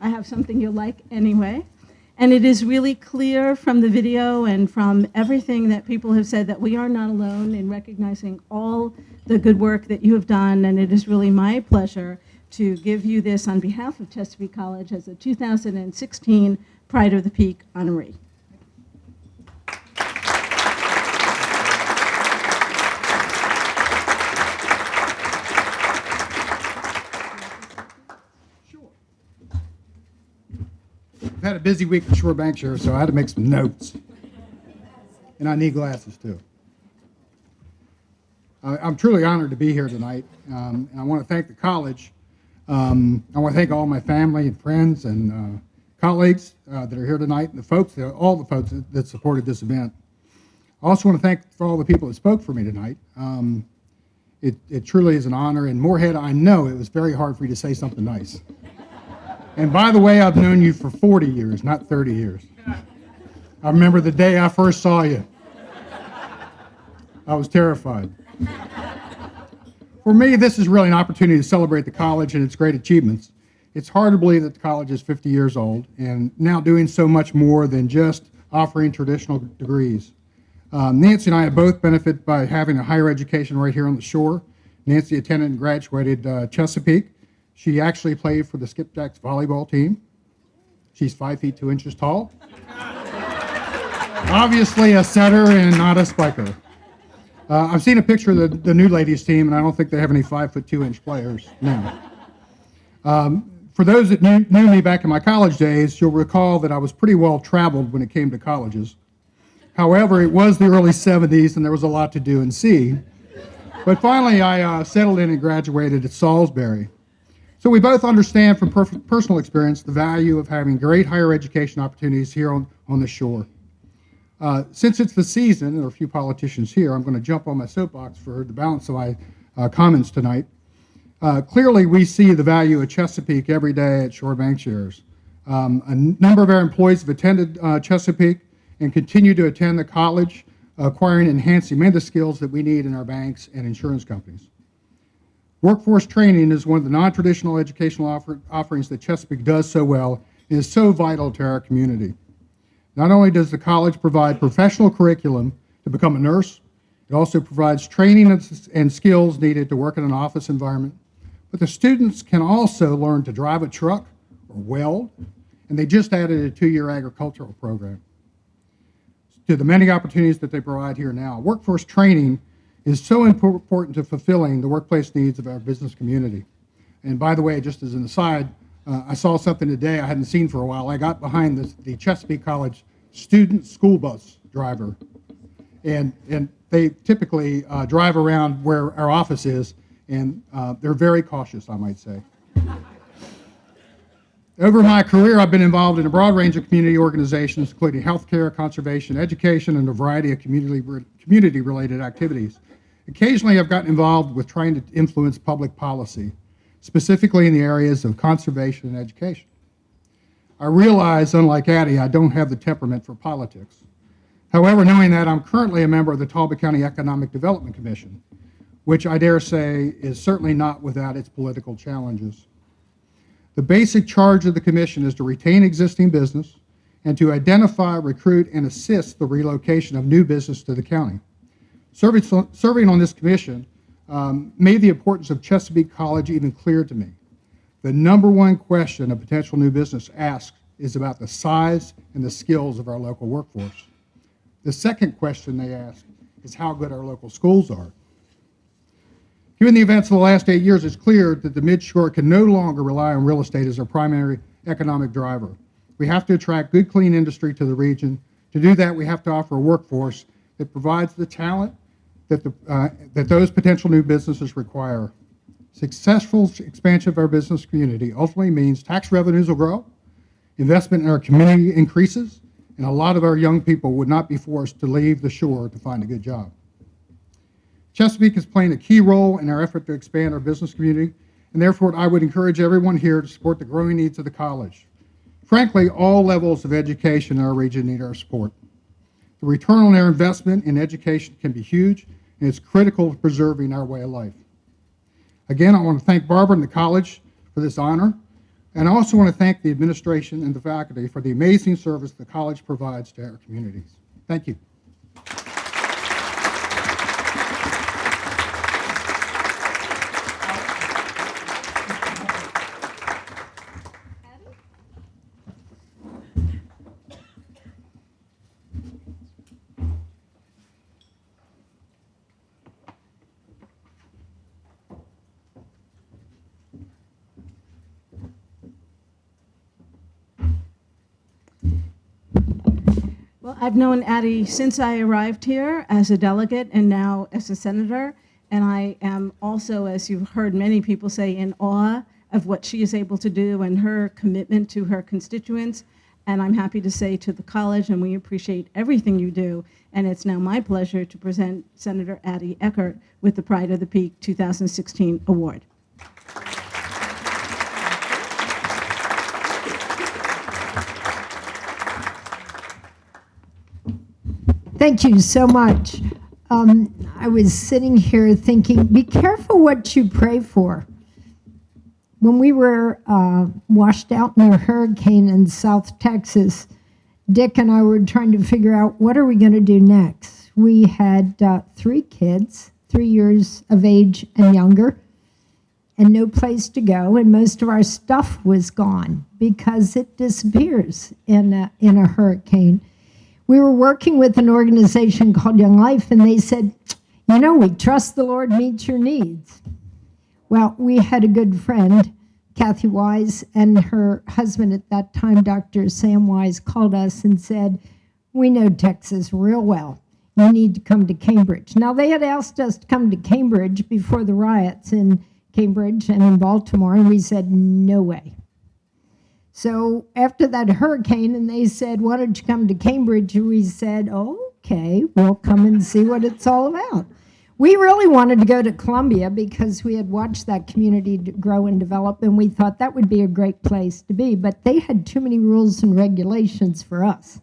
I have something you'll like anyway. And it is really clear from the video and from everything that people have said that we are not alone in recognizing all the good work that you have done, and it is really my pleasure to give you this on behalf of Chesapeake College as a 2016 Pride of the Peake Honoree. I've had a busy week at Shore Bankshare, so I had to make some notes. And I need glasses, too. I'm truly honored to be here tonight, and I want to thank the college. I want to thank all my family and friends and colleagues that are here tonight, and all the folks that supported this event. I also want to thank for all the people that spoke for me tonight. It truly is an honor, and Moorhead, I know it was very hard for you to say something nice. And by the way, I've known you for 40 years, not 30 years. I remember the day I first saw you. I was terrified. For me, this is really an opportunity to celebrate the college and its great achievements. It's hard to believe that the college is 50 years old and now doing so much more than just offering traditional degrees. Nancy and I have both benefited by having a higher education right here on the shore. Nancy attended and graduated Chesapeake. She actually played for the Skipjacks volleyball team. She's 5 feet 2 inches tall. Obviously a setter and not a spiker. I've seen a picture of the new ladies team, and I don't think they have any 5 foot 2 inch players now. For those that knew me back in my college days, you'll recall that I was pretty well traveled when it came to colleges. However, it was the early 70s, and there was a lot to do and see. But finally, I settled in and graduated at Salisbury. So we both understand from personal experience the value of having great higher education opportunities here on the shore. Since it's the season, and there are a few politicians here, I'm going to jump on my soapbox for the balance of my comments tonight. Clearly, we see the value of Chesapeake every day at Shore Bankshares. A number of our employees have attended Chesapeake and continue to attend the college, acquiring and enhancing many of the skills that we need in our banks and insurance companies. Workforce training is one of the non-traditional educational offerings that Chesapeake does so well and is so vital to our community. Not only does the college provide professional curriculum to become a nurse, it also provides training and skills needed to work in an office environment, but the students can also learn to drive a truck or weld, and they just added a 2-year agricultural program to the many opportunities that they provide here now. Workforce training is so important to fulfilling the workplace needs of our business community. And by the way, just as an aside, I saw something today I hadn't seen for a while. I got behind the Chesapeake College student school bus driver, and they typically drive around where our office is, and they're very cautious, I might say. Over my career, I've been involved in a broad range of community organizations, including healthcare, conservation, education, and a variety of community-related activities. Occasionally, I've gotten involved with trying to influence public policy, specifically in the areas of conservation and education. I realize, unlike Addie, I don't have the temperament for politics. However, knowing that, I'm currently a member of the Talbot County Economic Development Commission, which I dare say is certainly not without its political challenges. The basic charge of the commission is to retain existing business and to identify, recruit, and assist the relocation of new business to the county. Serving on this commission made the importance of Chesapeake College even clear to me. The number one question a potential new business asks is about the size and the skills of our local workforce. The second question they ask is how good our local schools are. Given the events of the last 8 years, it's clear that the Midshore can no longer rely on real estate as our primary economic driver. We have to attract good, clean industry to the region. To do that, we have to offer a workforce that provides the talent that those potential new businesses require. Successful expansion of our business community ultimately means tax revenues will grow, investment in our community increases, and a lot of our young people would not be forced to leave the shore to find a good job. Chesapeake is playing a key role in our effort to expand our business community, and therefore I would encourage everyone here to support the growing needs of the college. Frankly, all levels of education in our region need our support. The return on our investment in education can be huge, and it's critical to preserving our way of life. Again, I want to thank Barbara and the college for this honor. And I also want to thank the administration and the faculty for the amazing service the college provides to our communities. Thank you. Well, I've known Addie since I arrived here as a delegate and now as a senator, and I am also, as you've heard many people say, in awe of what she is able to do and her commitment to her constituents. And I'm happy to say to the college, and we appreciate everything you do, and it's now my pleasure to present Senator Addie Eckardt with the Pride of the Peake 2016 award. Thank you so much. I was sitting here thinking, be careful what you pray for. When we were washed out in a hurricane in South Texas, Dick and I were trying to figure out what are we going to do next. We had 3 kids, 3 years of age and younger, and no place to go, and most of our stuff was gone because it disappears in a hurricane. We were working with an organization called Young Life, and they said, you know, we trust the Lord meets your needs. Well, we had a good friend, Kathy Wise, and her husband at that time, Dr. Sam Wise, called us and said, we know Texas real well. You need to come to Cambridge. Now, they had asked us to come to Cambridge before the riots in Cambridge and in Baltimore, and we said, no way. So after that hurricane, and they said, why don't you come to Cambridge? And we said, okay, we'll come and see what it's all about. We really wanted to go to Columbia because we had watched that community grow and develop, and we thought that would be a great place to be. But they had too many rules and regulations for us.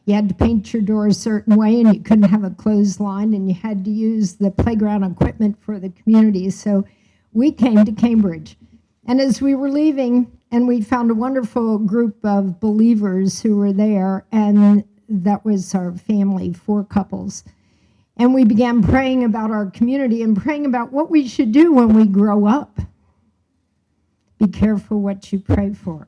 You had to paint your door a certain way, and you couldn't have a clothesline, and you had to use the playground equipment for the community. So we came to Cambridge. And as we were leaving, and we found a wonderful group of believers who were there, and that was our family, 4 couples. And we began praying about our community and praying about what we should do when we grow up. Be careful what you pray for.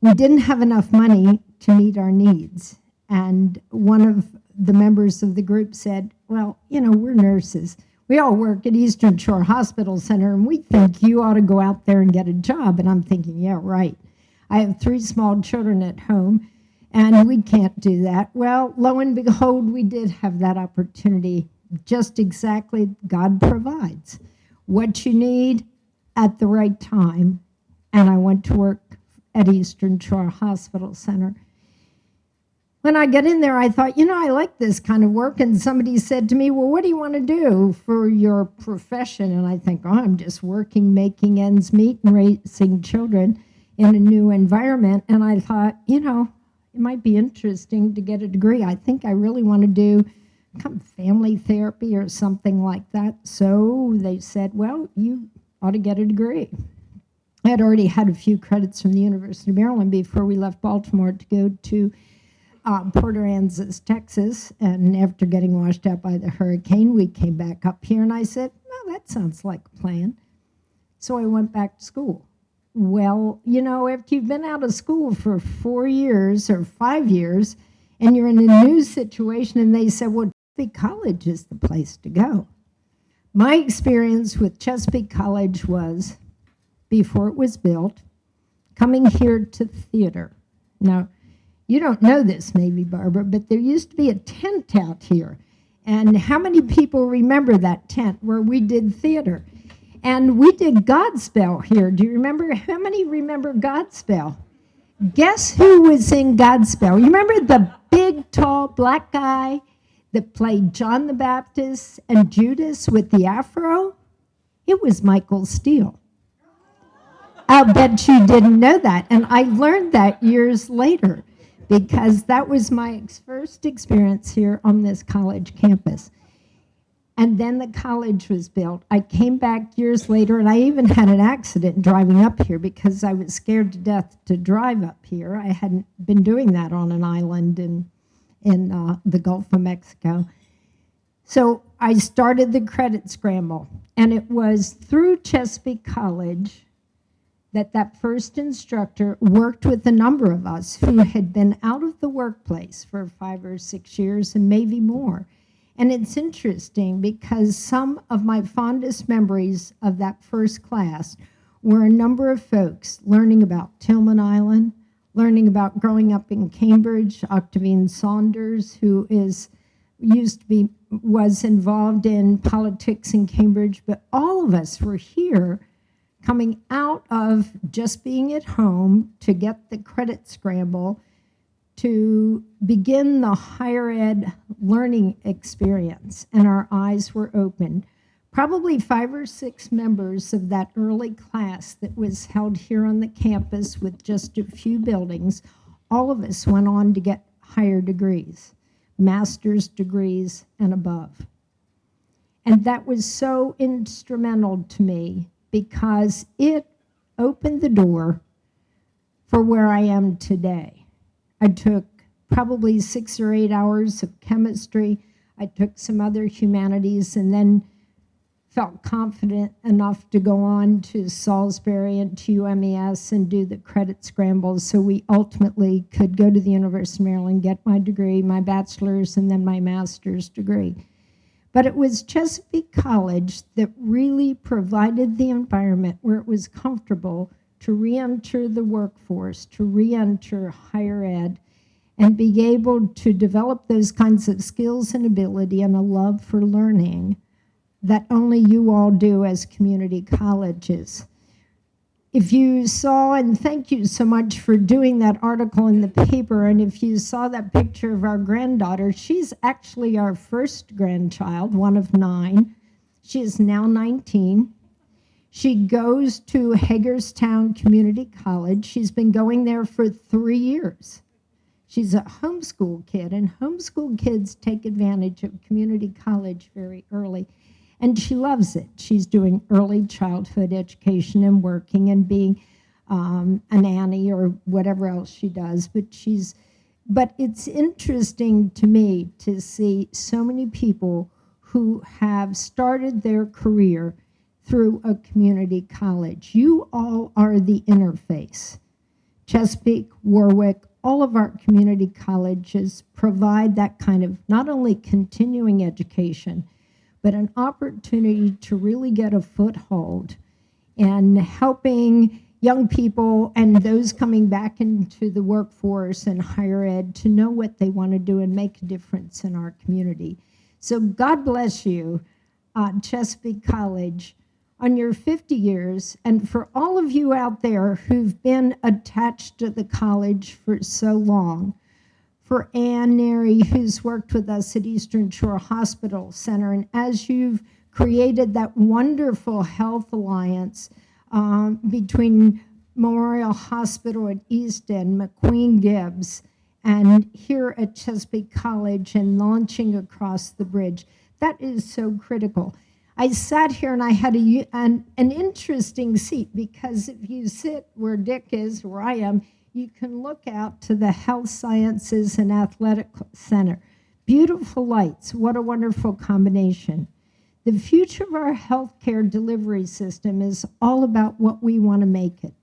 We didn't have enough money to meet our needs. And one of the members of the group said, well, you know, we're nurses. We all work at Eastern Shore Hospital Center, and we think you ought to go out there and get a job. And I'm thinking, yeah, right. I have 3 small children at home, and we can't do that. Well, lo and behold, we did have that opportunity. Just exactly, God provides what you need at the right time. And I went to work at Eastern Shore Hospital Center. When I got in there, I thought, you know, I like this kind of work. And somebody said to me, well, what do you want to do for your profession? And I think, oh, I'm just working, making ends meet and raising children in a new environment. And I thought, you know, it might be interesting to get a degree. I think I really want to do family therapy or something like that. So they said, well, you ought to get a degree. I had already had a few credits from the University of Maryland before we left Baltimore to go to Port Aransas, Texas, and after getting washed out by the hurricane, we came back up here, and I said, well, that sounds like a plan. So I went back to school. Well, you know, after you've been out of school for 4 years or 5 years, and you're in a new situation, and they said, well, Chesapeake College is the place to go. My experience with Chesapeake College was, before it was built, coming here to theater. Now, you don't know this, maybe, Barbara, but there used to be a tent out here. And how many people remember that tent where we did theater? And we did Godspell here. Do you remember? How many remember Godspell? Guess who was in Godspell? You remember the big, tall, black guy that played John the Baptist and Judas with the afro? It was Michael Steele. I'll bet you didn't know that. And I learned that years later, because that was my first experience here on this college campus. And then the college was built. I came back years later, and I even had an accident driving up here because I was scared to death to drive up here. I hadn't been doing that on an island in the Gulf of Mexico. So I started the credit scramble, and it was through Chesapeake College that first instructor worked with a number of us who had been out of the workplace for 5 or 6 years and maybe more. And it's interesting because some of my fondest memories of that first class were a number of folks learning about Tillman Island, learning about growing up in Cambridge. Octavine Saunders, who was involved in politics in Cambridge, but all of us were here coming out of just being at home to get the credit scramble to begin the higher ed learning experience, and our eyes were opened. Probably 5 or 6 members of that early class that was held here on the campus with just a few buildings, all of us went on to get higher degrees, master's degrees and above. And that was so instrumental to me because it opened the door for where I am today. I took probably 6 or 8 hours of chemistry. I took some other humanities and then felt confident enough to go on to Salisbury and to UMES and do the credit scrambles, so we ultimately could go to the University of Maryland, get my degree, my bachelor's, and then my master's degree. But it was Chesapeake College that really provided the environment where it was comfortable to re-enter the workforce, to re-enter higher ed, and be able to develop those kinds of skills and ability and a love for learning that only you all do as community colleges. If you saw, and thank you so much for doing that article in the paper, and if you saw that picture of our granddaughter, she's actually our first grandchild, one of 9. She is now 19. She goes to Hagerstown Community College. She's been going there for 3 years. She's a homeschool kid, and homeschool kids take advantage of community college very early. And she loves it. She's doing early childhood education and working and being a nanny or whatever else she does. But it's interesting to me to see so many people who have started their career through a community college. You all are the interface. Chesapeake, Warwick, all of our community colleges provide that kind of not only continuing education, but an opportunity to really get a foothold and helping young people and those coming back into the workforce and higher ed to know what they want to do and make a difference in our community. So God bless you, Chesapeake College, on your 50 years, and for all of you out there who've been attached to the college for so long. For Ann Neri, who's worked with us at Eastern Shore Hospital Center, and as you've created that wonderful health alliance between Memorial Hospital at Easton, McQueen Gibbs, and here at Chesapeake College and launching across the bridge, that is so critical. I sat here and I had an interesting seat because if you sit where Dick is, where I am, you can look out to the Health Sciences and Athletic Center. Beautiful lights, what a wonderful combination. The future of our healthcare delivery system is all about what we want to make it,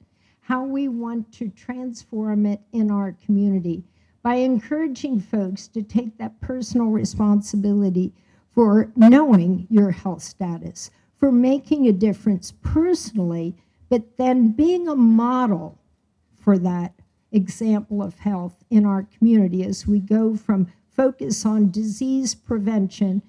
how we want to transform it in our community by encouraging folks to take that personal responsibility for knowing your health status, for making a difference personally, but then being a model for that example of health in our community as we go from focus on disease prevention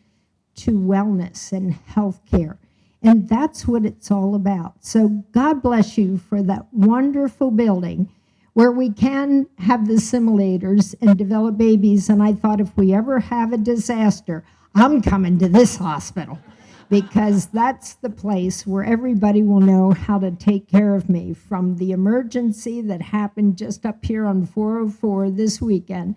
to wellness and health care. And that's what it's all about. So God bless you for that wonderful building where we can have the simulators and develop babies. And I thought if we ever have a disaster, I'm coming to this hospital because that's the place where everybody will know how to take care of me, from the emergency that happened just up here on 404 this weekend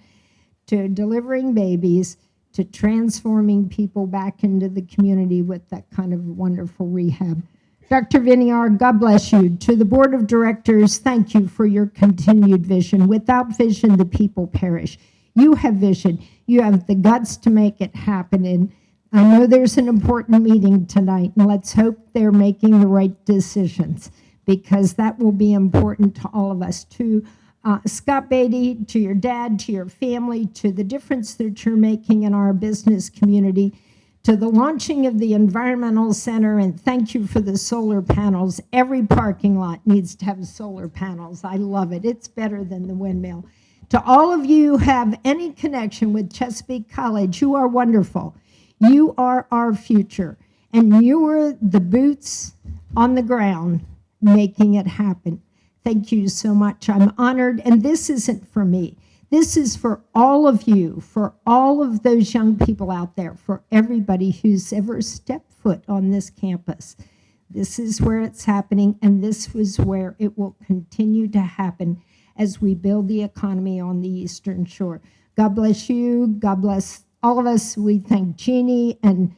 to delivering babies to transforming people back into the community with that kind of wonderful rehab. Dr. Viniar, God bless you. To the board of directors, thank you for your continued vision. Without vision, the people perish. You have vision. You have the guts to make it happen. And I know there's an important meeting tonight, and let's hope they're making the right decisions, because that will be important to all of us. To Scott Beatty, to your dad, to your family, to the difference that you're making in our business community, to the launching of the environmental center, and thank you for the solar panels. Every parking lot needs to have solar panels. I love it. It's better than the windmill. To all of you who have any connection with Chesapeake College, you are wonderful. You are our future, and you are the boots on the ground making it happen. Thank you so much. I'm honored, and this isn't for me. This is for all of you, for all of those young people out there, for everybody who's ever stepped foot on this campus. This is where it's happening, and this is where it will continue to happen as we build the economy on the Eastern Shore. God bless you. God bless all of us. We thank Jeannie and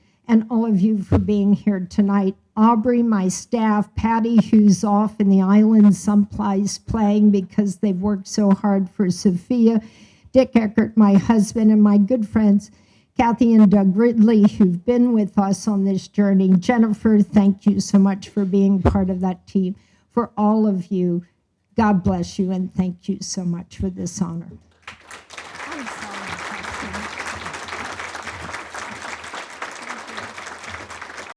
all of you for being here tonight. Aubrey, my staff, Patty, who's off in the islands someplace playing because they've worked so hard for Sophia, Dick Eckardt, my husband, and my good friends, Kathy and Doug Ridley, who've been with us on this journey. Jennifer, thank you so much for being part of that team. For all of you, God bless you, and thank you so much for this honor.